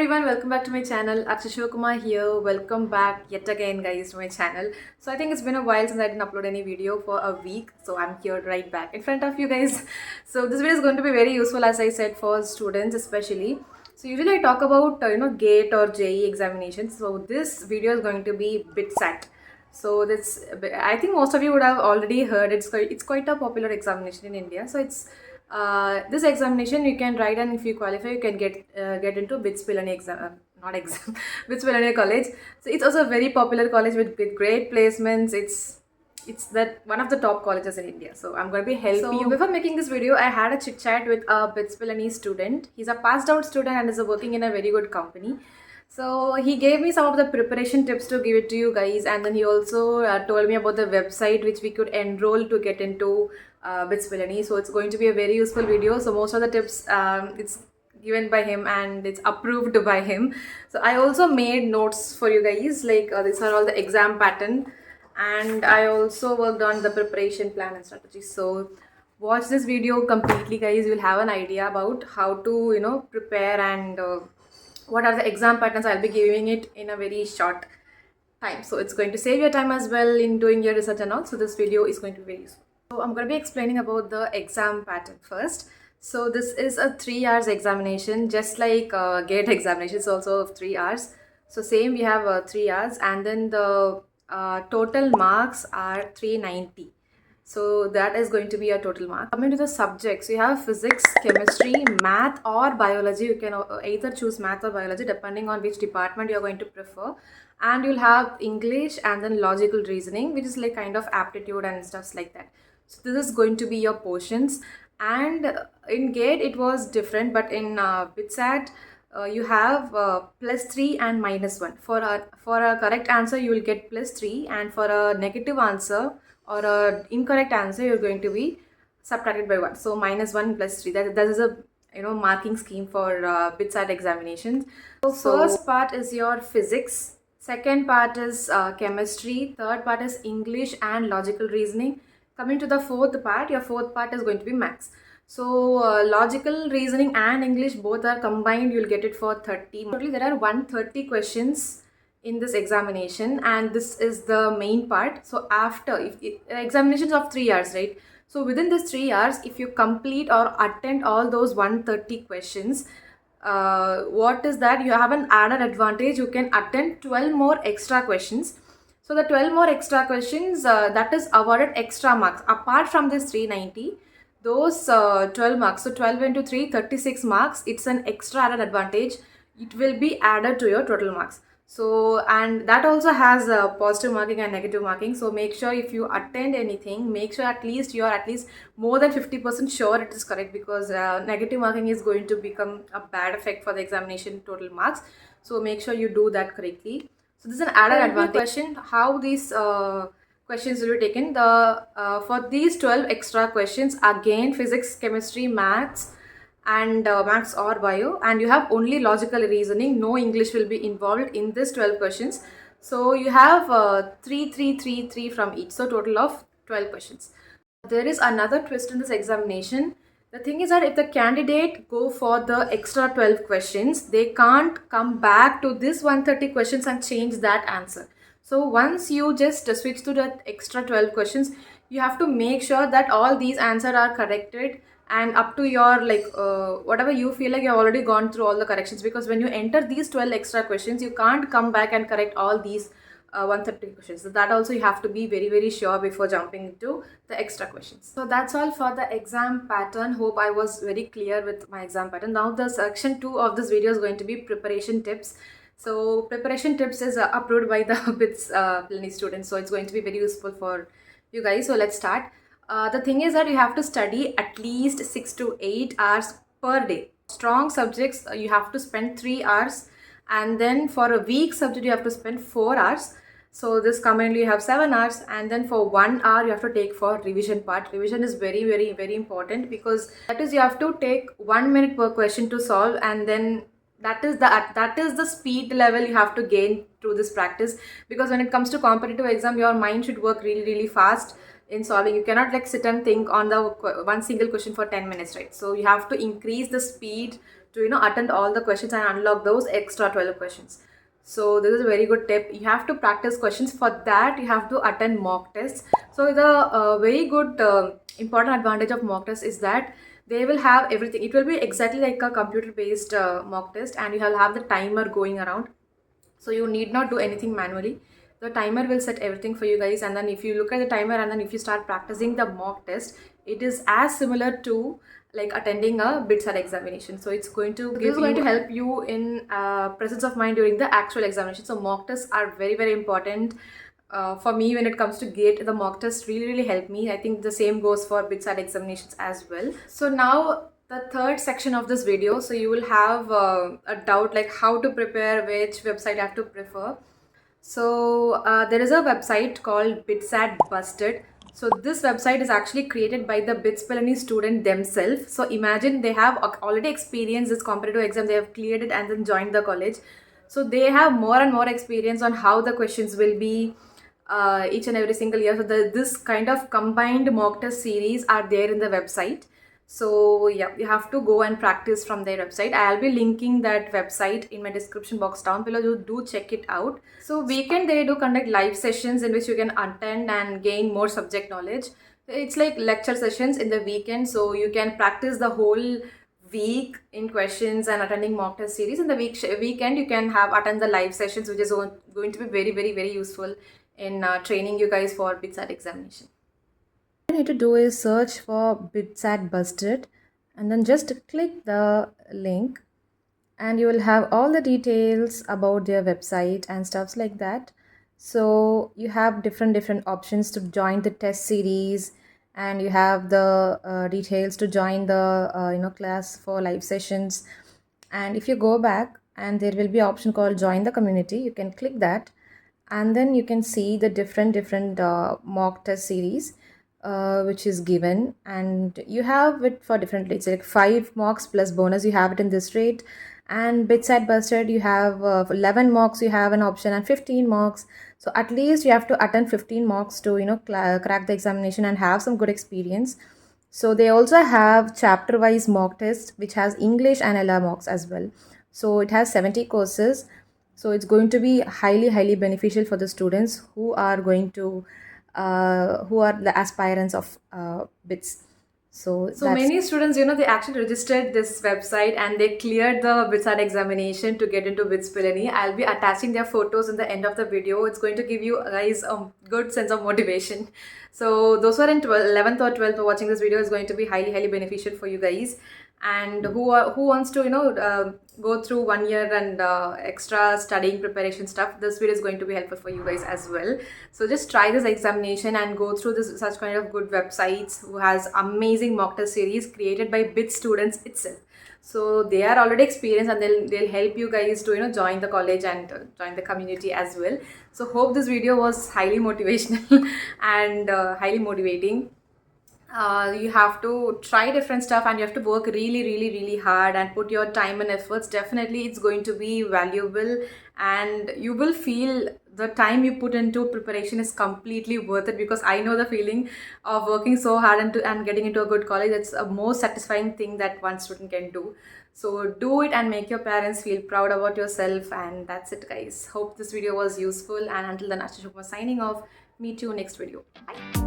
everyone, welcome back to my channel. Akshay Shivakumar here. Welcome back yet again guys to my channel. So I think it's been a while since I didn't upload any video for a week. So I'm here right back in front of you guys. So this video is going to be very useful, as I said, for students especially. So usually I talk about GATE or JEE examinations. So this video is going to be BITSAT. So this, I think most of you would have already heard. It's quite a popular examination in India. So it's this examination you can write, and if you qualify you can get into BITS Pilani exam, not exam BITS Pilani college. So it's also a very popular college with great placements. It's that one of the top colleges in India. So I'm going to be helping you. Before making this video, I had a chit chat with a BITS Pilani student. He's a passed out student and is working in a very good company. So he gave me some of the preparation tips to give it to you guys, and then he also told me about the website which we could enroll to get into BITS Pilani. So it's going to be a very useful video. So most of the tips it's given by him and it's approved by him. So I also made notes for you guys, like these are all the exam pattern, and I also worked on the preparation plan and strategy. So watch this video completely guys. You'll have an idea about how to prepare and what are the exam patterns. I'll be giving it in a very short time, so it's going to save your time as well in doing your research and all. So this video is going to be very useful. So I'm going to be explaining about the exam pattern first. So this is a 3 hours examination, just like GATE examination is also of 3 hours. So same, we have 3 hours, and then the total marks are 390. So that is going to be a total mark. Coming to the subjects, you have physics, chemistry, math or biology. You can either choose math or biology depending on which department you are going to prefer. And you'll have English and then logical reasoning, which is like kind of aptitude and stuff like that. So this is going to be your portions. And in GATE it was different, but in BITSAT you have +3 and -1. For a correct answer you will get +3, and for a negative answer or a incorrect answer you're going to be subtracted by 1. So -1 +3, that is a marking scheme for BITSAT examinations. So first part is your physics, second part is chemistry, third part is English and logical reasoning. Coming to the fourth part, your fourth part is going to be maths. So logical reasoning and English both are combined, you'll get it for 30. Totally there are 130 questions in this examination, and this is the main part. So after, if examinations of 3 hours, right? So within this 3 hours, if you complete or attend all those 130 questions, what is that? You have an added advantage. You can attend 12 more extra questions. So the 12 more extra questions, that is awarded extra marks apart from this 390. Those 12 marks, so 12 into 3, 36 marks. It's an extra added advantage. It will be added to your total marks. So, and that also has positive marking and negative marking. So make sure if you attend anything, make sure at least you are at least more than 50% sure it is correct, because negative marking is going to become a bad effect for the examination total marks. So make sure you do that correctly. So this is an added advantage. Question: how these questions will be taken? For these 12 extra questions, again physics, chemistry, maths and maths or bio, and you have only logical reasoning. No English will be involved in this 12 questions. So you have 3 3 3 3 from each, so total of 12 questions. There is another twist in this examination. The thing is that if the candidate go for the extra 12 questions, they can't come back to this 130 questions and change that answer. So once you just switch to the extra 12 questions, you have to make sure that all these answers are corrected and up to your whatever you feel like you've already gone through all the corrections, because when you enter these 12 extra questions, you can't come back and correct all these 130 questions. So that also you have to be very sure before jumping into the extra questions. So that's all for the exam pattern. Hope I was very clear with my exam pattern. Now the section 2 of this video is going to be preparation tips. So preparation tips is approved by the BITS Pilani students, so it's going to be very useful for you guys. So let's start. The thing is that you have to study at least 6 to 8 hours per day. Strong subjects you have to spend 3 hours, and then for a weak subject you have to spend 4 hours. So this commonly you have 7 hours, and then for 1 hour you have to take for revision part. Revision is very important, because that is you have to take 1 minute per question to solve, and then that is the speed level you have to gain through this practice. Because when it comes to competitive exam, your mind should work really fast in solving. You cannot like sit and think on the one single question for 10 minutes, right? So you have to increase the speed to attend all the questions and unlock those extra 12 questions. So this is a very good tip. You have to practice questions. For that, you have to attend mock tests. So the very good important advantage of mock tests is that they will have everything. It will be exactly like a computer based mock test, and you will have the timer going around, so you need not do anything manually. The timer will set everything for you guys, and then if you look at the timer and then if you start practicing the mock test, it is as similar to like attending a BITSAT examination. So it's going to this is going to help you in presence of mind during the actual examination. So mock tests are very, very important. For me, when it comes to GATE, the mock tests really help me. I think the same goes for BITSAT examinations as well. So now the third section of this video, so you will have a doubt like how to prepare, which website I have to prefer. So there is a website called BITSAT Busted. So this website is actually created by the BITS Pilani student themselves. So imagine they have already experienced this competitive exam, they have cleared it and then joined the college. So they have more and more experience on how the questions will be each and every single year. So this kind of combined mock test series are there in the website. So yeah, you have to go and practice from their website. I'll be linking that website in my description box down below. You do check it out. So weekend they do conduct live sessions in which you can attend and gain more subject knowledge. It's like lecture sessions in the weekend, so you can practice the whole week in questions and attending mock test series. In the weekend you can have attend the live sessions, which is going to be very useful in training you guys for BITSAT examination. What you need to do is search for BITSAT Busted and then just click the link, and you will have all the details about their website and stuffs like that. So you have different options to join the test series, and you have the details to join the class for live sessions. And if you go back, and there will be an option called join the community, you can click that, and then you can see the different mock test series which is given, and you have it for different rates, like 5 mocks plus bonus, you have it in this rate. And BITSAT Busted, you have 11 mocks, you have an option, and 15 mocks. So at least you have to attend 15 mocks to crack the examination and have some good experience. So they also have chapter wise mock test, which has English and LR mocks as well. So it has 70 courses. So it's going to be highly beneficial for the students who are going to who are the aspirants of BITS. So many students, they actually registered this website and they cleared the BITSAT examination to get into BITS Pilani. I'll be attaching their photos in the end of the video. It's going to give you guys a good sense of motivation. So those who are in 11th or 12th watching this video is going to be highly beneficial for you guys. And who wants to go through 1 year and extra studying preparation stuff, this video is going to be helpful for you guys as well. So just try this examination and go through this such kind of good websites who has amazing mock test series created by BITS students itself. So they are already experienced, and they'll help you guys to join the college and join the community as well. So hope this video was highly motivational and highly motivating. You have to try different stuff, and you have to work really hard and put your time and efforts. Definitely it's going to be valuable, and you will feel the time you put into preparation is completely worth it, because I know the feeling of working so hard and getting into a good college. It's a most satisfying thing that one student can do. So do it and make your parents feel proud about yourself. And that's it, guys. Hope this video was useful, and until then, Ashita Shukma signing off. Meet you next video. Bye.